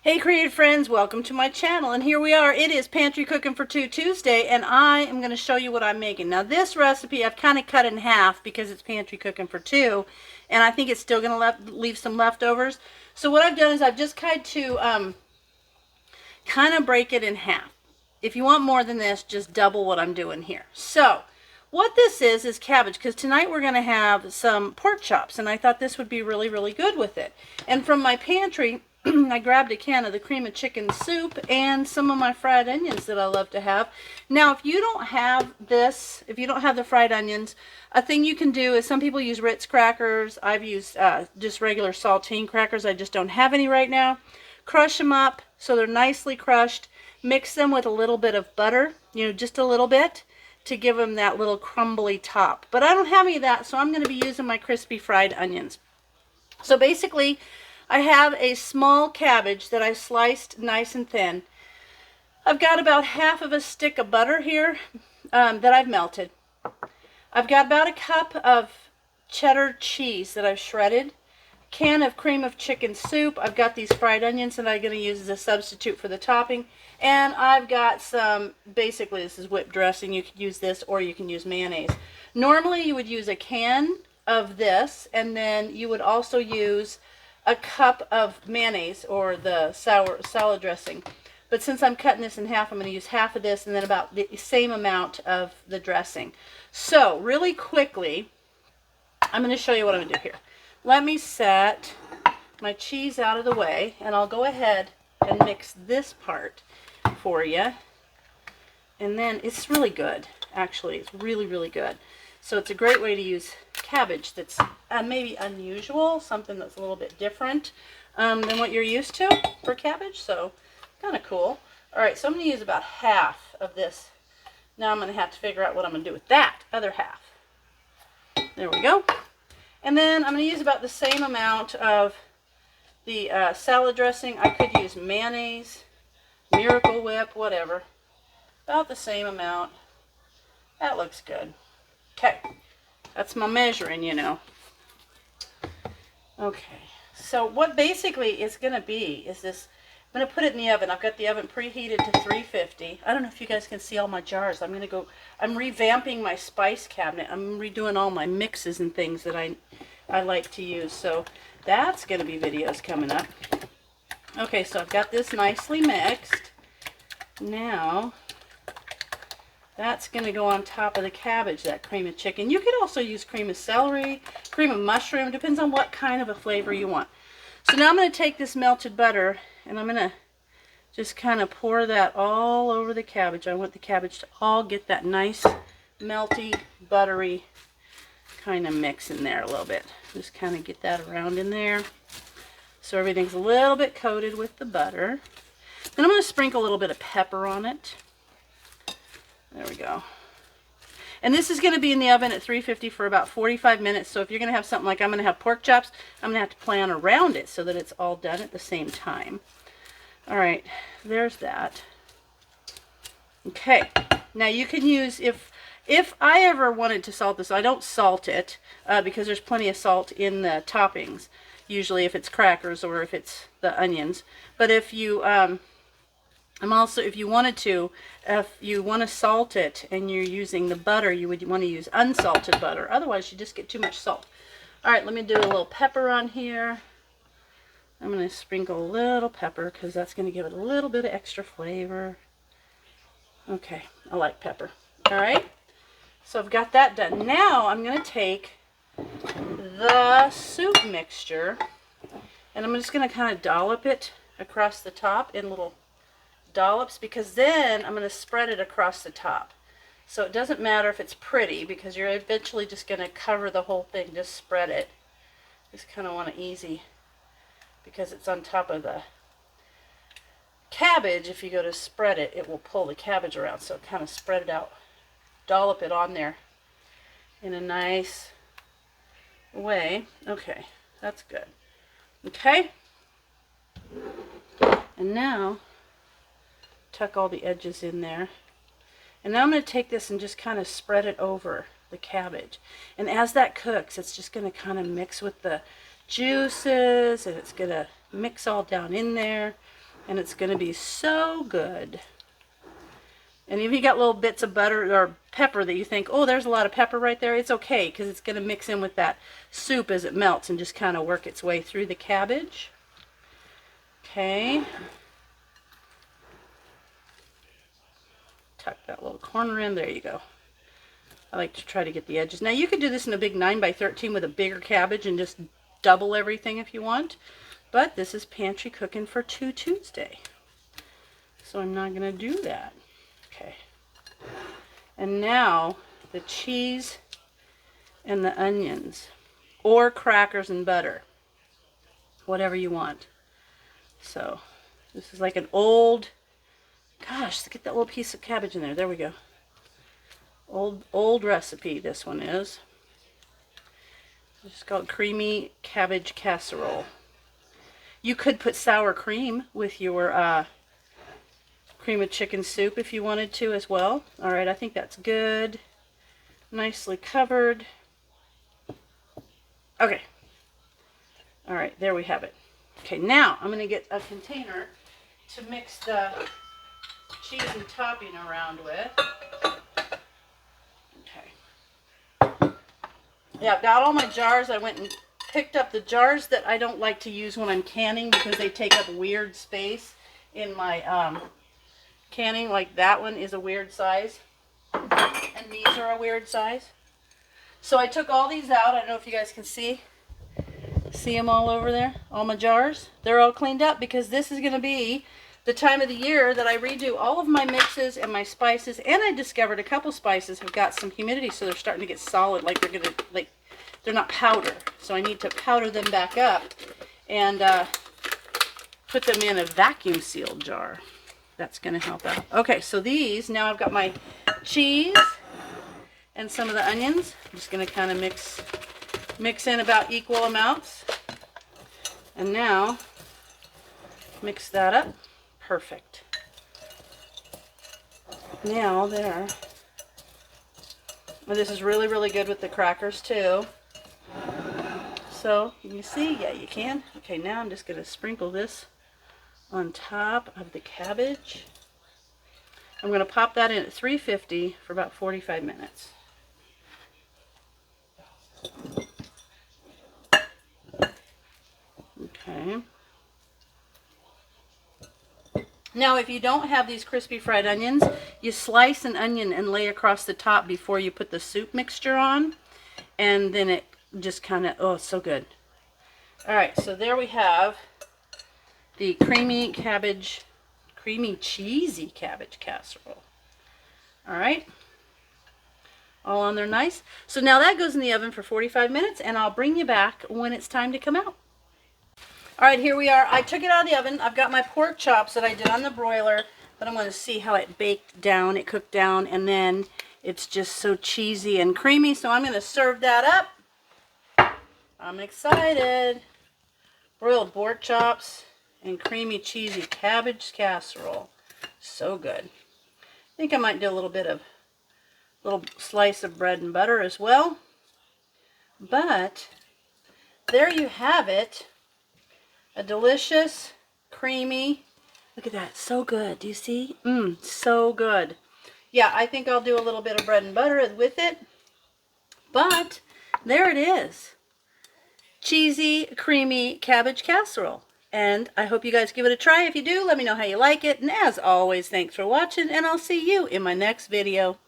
Hey creative friends, welcome to my channel, and here we are. It is Pantry Cooking for Two Tuesday, and I am going to show you what I'm making. Now this recipe I've kind of cut in half because it's Pantry Cooking for Two, and I think it's still going to leave some leftovers. So what I've done is I've just tried to kind of break it in half. If you want more than this, just double what I'm doing here. So what this is cabbage, because tonight we're going to have some pork chops, and I thought this would be really, really good with it. And from my pantry, I grabbed a can of the cream of chicken soup and some of my fried onions that I love to have. Now, if you don't have this, if you don't have the fried onions, a thing you can do is some people use Ritz crackers. I've used just regular saltine crackers. I just don't have any right now. Crush them up so they're nicely crushed. Mix them with a little bit of butter, just a little bit, to give them that little crumbly top. But I don't have any of that, so I'm going to be using my crispy fried onions. So basically, I have a small cabbage that I sliced nice and thin. I've got about half of a stick of butter here that I've melted. I've got about a cup of cheddar cheese that I've shredded. A can of cream of chicken soup. I've got these fried onions that I'm going to use as a substitute for the topping. And I've got some, basically this is whipped dressing. You could use this or you can use mayonnaise. Normally you would use a can of this, and then you would also use a cup of mayonnaise or the salad dressing. But since I'm cutting this in half, I'm going to use half of this and then about the same amount of the dressing. So really quickly, I'm going to show you what I'm going to do here. Let me set my cheese out of the way, and I'll go ahead and mix this part for you. And then it's really good. Actually, it's really, really good. So it's a great way to use cabbage that's maybe unusual, something that's a little bit different than what you're used to for cabbage. So kind of cool. All right, so I'm going to use about half of this. Now I'm going to have to figure out what I'm going to do with that other half. There we go. And then I'm going to use about the same amount of the salad dressing. I could use mayonnaise, Miracle Whip, whatever. About the same amount. That looks good. Okay, that's my measuring, Okay, so what basically is going to be is this. I'm going to put it in the oven. I've got the oven preheated to 350. I don't know if you guys can see all my jars. I'm revamping my spice cabinet. I'm redoing all my mixes and things that I like to use. So that's going to be videos coming up. Okay, so I've got this nicely mixed. Now that's going to go on top of the cabbage, that cream of chicken. You could also use cream of celery, cream of mushroom. Depends on what kind of a flavor you want. So now I'm going to take this melted butter and I'm going to just kind of pour that all over the cabbage. I want the cabbage to all get that nice, melty, buttery kind of mix in there a little bit. Just kind of get that around in there so everything's a little bit coated with the butter. Then I'm going to sprinkle a little bit of pepper on it. There we go. And this is going to be in the oven at 350 for about 45 minutes. So if you're going to have something like I'm going to have pork chops, I'm going to have to plan around it so that it's all done at the same time. All right, there's that. Okay, now you can use, if I ever wanted to salt this, I don't salt it because there's plenty of salt in the toppings, usually if it's crackers or if it's the onions. But if you if you wanted to, if you want to salt it and you're using the butter, you would want to use unsalted butter. Otherwise, you just get too much salt. All right, let me do a little pepper on here. I'm going to sprinkle a little pepper because that's going to give it a little bit of extra flavor. Okay, I like pepper. All right, so I've got that done. Now I'm going to take the soup mixture and I'm just going to kind of dollop it across the top in little dollops, because then I'm going to spread it across the top. So it doesn't matter if it's pretty because you're eventually just going to cover the whole thing. Just spread it. Just kind of want it easy because it's on top of the cabbage. If you go to spread it, it will pull the cabbage around. So kind of spread it out. Dollop it on there in a nice way. Okay, that's good. Okay. And now tuck all the edges in there. And now I'm going to take this and just kind of spread it over the cabbage. And as that cooks, it's just going to kind of mix with the juices, and it's going to mix all down in there. And it's going to be so good. And if you got little bits of butter or pepper that you think, oh, there's a lot of pepper right there, it's okay, because it's going to mix in with that soup as it melts and just kind of work its way through the cabbage. Okay. Tuck that little corner in. There you go. I like to try to get the edges. Now you could do this in a big 9x13 with a bigger cabbage and just double everything if you want. But this is Pantry Cooking for 2 Tuesday. So I'm not going to do that. Okay. And now the cheese and the onions. Or crackers and butter. Whatever you want. So this is like an old, gosh, get that little piece of cabbage in there. There we go. Old recipe, this one is. It's called creamy cabbage casserole. You could put sour cream with your cream of chicken soup if you wanted to as well. Alright, I think that's good. Nicely covered. Okay. Alright, there we have it. Okay, now I'm going to get a container to mix the cheese and topping around with. Yeah, I've got all my jars. I went and picked up the jars that I don't like to use when I'm canning because they take up weird space in my canning. Like that one is a weird size. And these are a weird size. So I took all these out. I don't know if you guys can see. See them all over there? All my jars? They're all cleaned up because this is going to be the time of the year that I redo all of my mixes and my spices. And I discovered a couple spices have got some humidity, so they're starting to get solid, like they're not powder. So I need to powder them back up and put them in a vacuum sealed jar. That's going to help out. Okay, so these, now I've got my cheese and some of the onions. I'm just going to kind of mix in about equal amounts. And now mix that up. Perfect. Now there. Well, this is really, really good with the crackers too. So, can you see? Yeah, you can. Okay, now I'm just going to sprinkle this on top of the cabbage. I'm going to pop that in at 350 for about 45 minutes. Okay. Now, if you don't have these crispy fried onions, you slice an onion and lay across the top before you put the soup mixture on. And then it just kind of, oh, it's so good. Alright, so there we have the creamy cheesy cabbage casserole. Alright. All on there nice. So now that goes in the oven for 45 minutes, and I'll bring you back when it's time to come out. Alright, here we are. I took it out of the oven. I've got my pork chops that I did on the broiler, but I'm going to see how it baked down, it cooked down, and then it's just so cheesy and creamy, so I'm going to serve that up. I'm excited. Broiled pork chops and creamy cheesy cabbage casserole. So good. I think I might do a little slice of bread and butter as well. But there you have it. A delicious, creamy, look at that, so good. Do you see? So good. Yeah, I think I'll do a little bit of bread and butter with it. But there it is. Cheesy, creamy cabbage casserole. And I hope you guys give it a try. If you do, let me know how you like it. And as always, thanks for watching, and I'll see you in my next video.